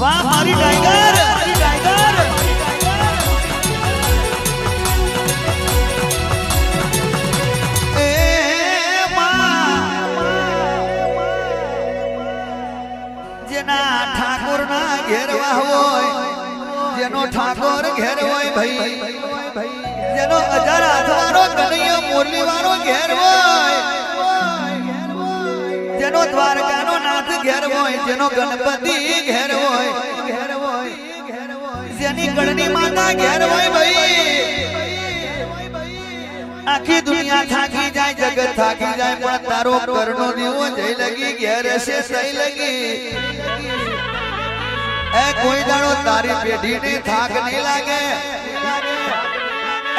વાહ મારી ટાઈગર જેના ઠાકોર ના ઘેરવા હોય જેનો ઠાકોર ઘેર હોય ભાઈ જેનો હજાર હાથવાળો કનૈયો મુરલી વાળો ઘેર હોય જેનો દ્વારકાનો નાથ ઘેર હોય જેનો ગણપતિ ઘેર હોય જેની ગણની માતા ઘેર હોય ભાઈ આખી દુનિયા થાકી જાય જગત થાકી જાય પણ તારો કરનો દીવો જઈ લગી ઘેર હશે સહી લગી એ કોઈ દાડો તારી પેઢીને થાક નહીં લાગે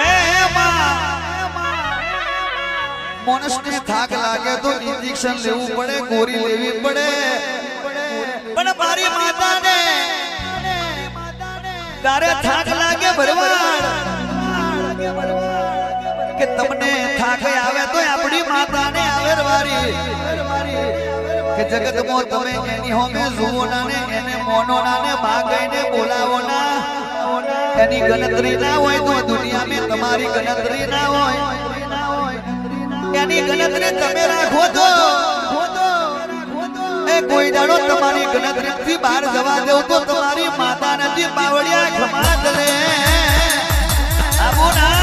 એ માણસને થાક લાગે તો ઇન્જેક્શન લેવું પડે ગોળી લેવી પડે પણ મારી માતાને તારે થાક લાગે ભરવાડ કે તમને થાક આવે તો આપણી માતાને આવે રવારી કે જગતમાં તમે એની હોમે જુઓ ના ને એને મોનો ના ને માગઈને બોલાવો ના એની ગણતરી ના હોય તો દુનિયામાં તમારી ગણતરી ના હોય એની ગણતરી તમે રાખો તો એ કોઈ દાડો તમારી ગણતરીથી બહાર જવા દેવ તો તમારી માતા નથી પાવડિયા ખમાત લે આબુ ના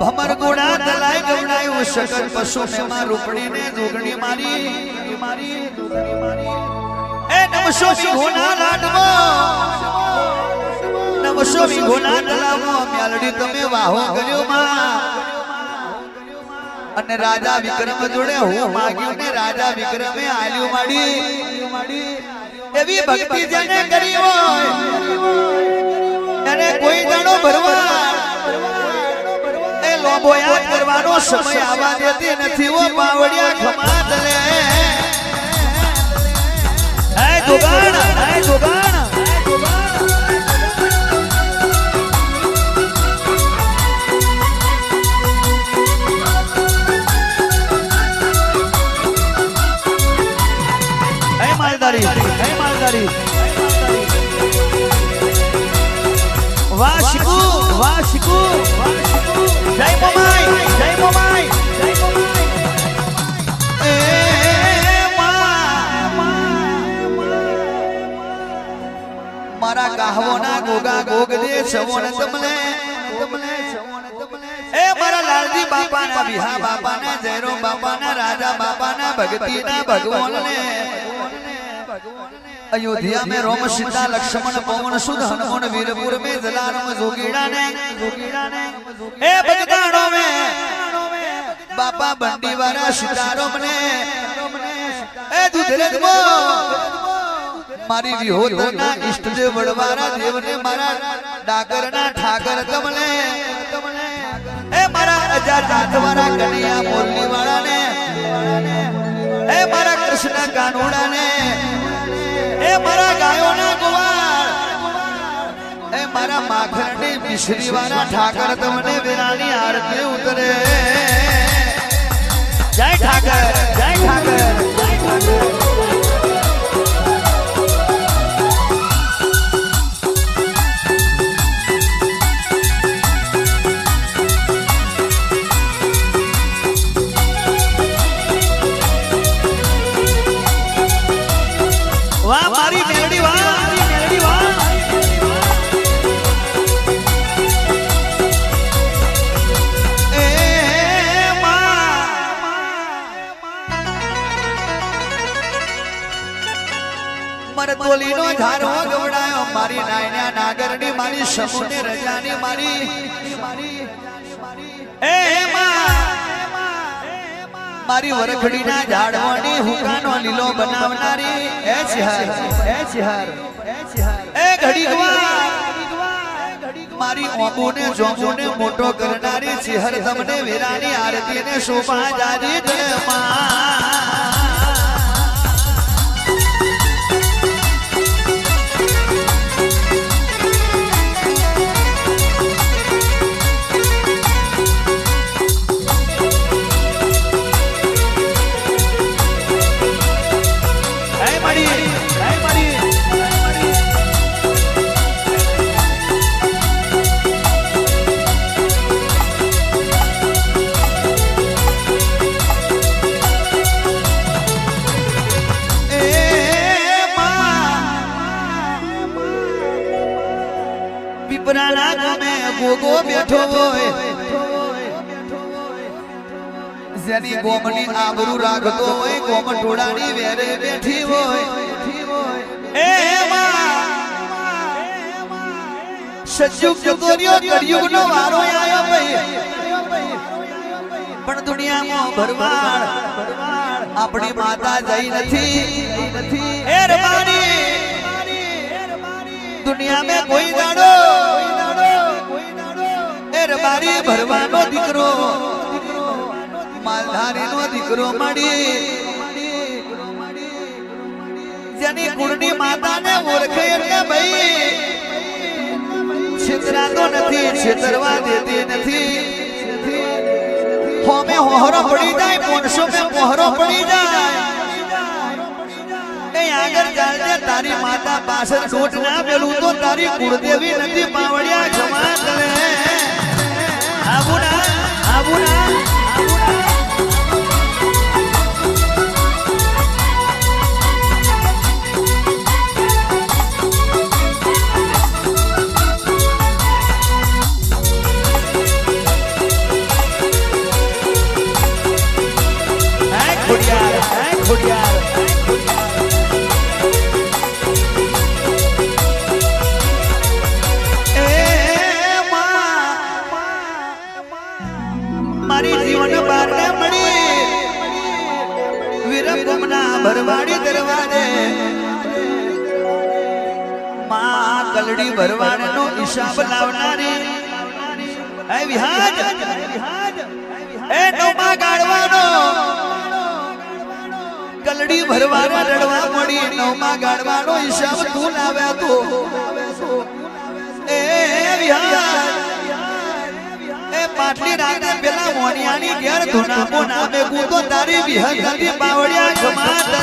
भमर गोड़ा दलाई गवड़ायो शकल पशु में मां रूपड़ी ने जोगणी मारी ए नमशो मी घोना लाडमो नमशो मी घोना दलामो म्यालडी तमे वाहो कर्यो मां અને રાજા વિક્રમ જોડે હું માગ્યું ને રાજા વિક્રમે આલ્યું માડી એવી ભક્તિ જેને કરી હોય એને કોઈ જાણો ભરવા લોબો યાદ કરવાનો સમય આવા દેતી નથી ઓ પાવડિયા ખમાત લે હે જોગાણ હે માલદારી વાહ શિકુ જય મોમાઈ એ મારા ગાહવોના ગોગા ગોગ દે સવોન તમલે એ મારા લાલજી બાપાના વિહા બાપાના જયરો બાપાના રાજા બાપાના ભક્તિના ભગવાનને अयोध्या में रोम सीता लक्ष्मण पवन सुध हनुमान वीरपुर में जलाराम जोगीड़ा ने ए बगदाड़ों में बापा बंडी वाला सीताराम ने ए दुधरेज मो मारी विहोतना इष्ट देव बड़वारा देव ने मारा डाकर ना ठाकर तमले ए मारा अजार जात वाला कन्हैया मुरली वाला ने ए मारा कृष्ण कानूड़ा ने ए मारा गायों ना गुवार ए मारा माखरनी मिश्री वाला ठाकर तमने वीरानी आरती उतरे जय ठाकर जय ठाकर वाह मारी मेलडी वाह ए मां मरतोली नो झारो गवડાયો મારી નાયના નાગરની મારી સમુને રજાની મારી એ માं મારી વરખડીના ઝાડવાની હુકાનો લીલો બનાવનારી એ શિહાર એ ઘડીકવાર મારી ઓબુને જોબુને મોટો કરનારી શિહર તમને વીરાની આરતીને શોભા જાજી દે ગોગો બેઠો હોય જેની ગોમની આબરૂ રાખતો હોય ગોમ ટોળાની વેરે બેઠી હોય એ સજ્જુગ જગોરિયો કળિયુગનો વારો આયો ભાઈ પણ દુનિયામાં ભરવાડ આપણી માતા જઈ નથી એ રમાની દુનિયા में કોઈ દાડો મારી ભરવાનો દીકરો માલધારીનો દીકરો મળી જેની કુળની માતાને ઓળખે એટલે ભાઈ છેતરાતો નથી છેતરવા દેતી નથી હોમે હોહરો પડી જાય 500 में મોહરો પડી જાય એ આગળ ચાલજે તારી માતા પાછળ છોટ ના પેલું તો તારી કુળદેવી નથી પાવડિયા જમા કરે Abuna, Abuna, ભરવાડી દરવાજે માં કલડી ભરવાડનો હિસાબ લાવનારી એ વિહાજ એ નોમા ગાડવાનો કલડી ભરવાડા રડવા મળી નોમા ગાડવાનો હિસાબ તું લાવ્યા તું એ વિહાજ પાટલી રાગના પેલા મોનિયાની ઘેર ધુનામો નામે કૂતો તારી વિહત નથી પાવડિયા જમાતલે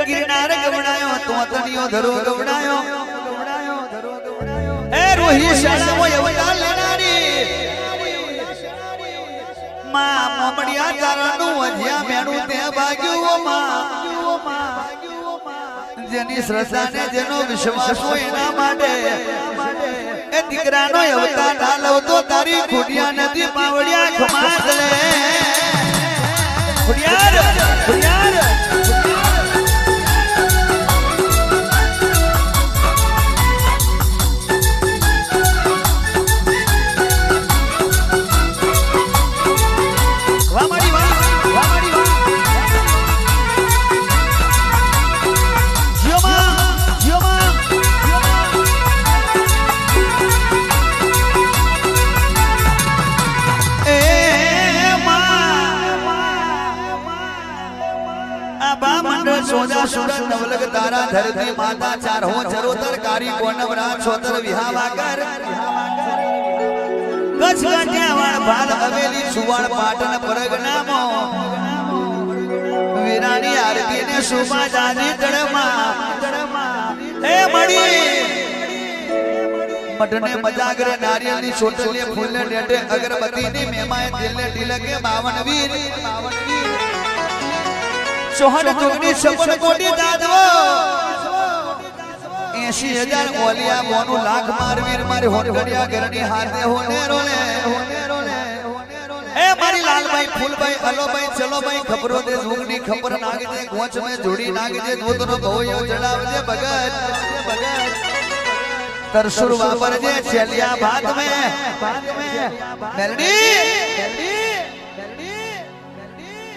गिरनार गवणायो तो तनियो धरो गवणायो ए रोही शाळा मो यवता लेनारी માં મોમડિયા તારાનું વજ્યા મેણું તે ભાગ્યું ઓ માં જેની શ્રદ્ધાને જેનો વિશ્વાસ હોય એના માટે એ દીકરાનો અવતાર ના લવ તો તારી ખોડિયા નથી પાવડિયા ખમાત લે ખોડિયાર सोजा सुरत नवलग तारा धरती माता चार हो चरोतर कारी कोनवरा छोतर विहावाकर कच्छ काठियावाड़ भाल हवेली सुवाड़ पाटन परगनामो वीरानी आरती ने शोभा जानी तड़मा ए मड़ी મઢને મજાગરે નારિયેળની ચોટલીએ ફૂલને ડેટે અગરબત્તીની મેમાએ દિલને ઢીલકે 52 વીર સોહણ જોગની સપન કોટી દાદવો 80,000 ઓલિયા મોનું લાખ માર વીર મારી હોનગડિયા ઘરની હાથે હોને રોલે એ મારી લાલભાઈ ફૂલભાઈ અલોભાઈ ચલોભાઈ ખબરો દે જોગની ખબર નાગી દે ગોચ મે જોડી નાગી દે દૂધનો ભોયો જડાવજે ભગત तरसुर वापर जे चलिया भात में मेलडी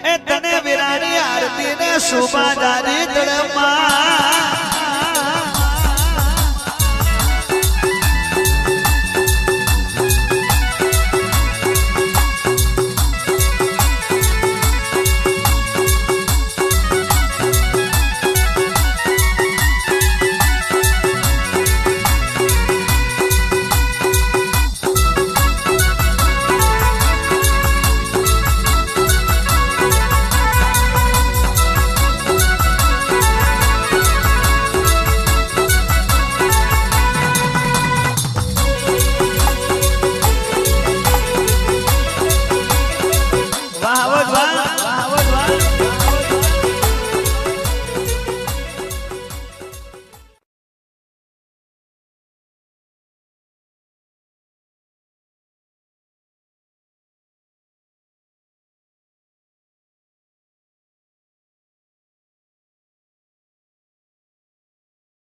ए तने विरानी आरती ने सुबादारी तड़मा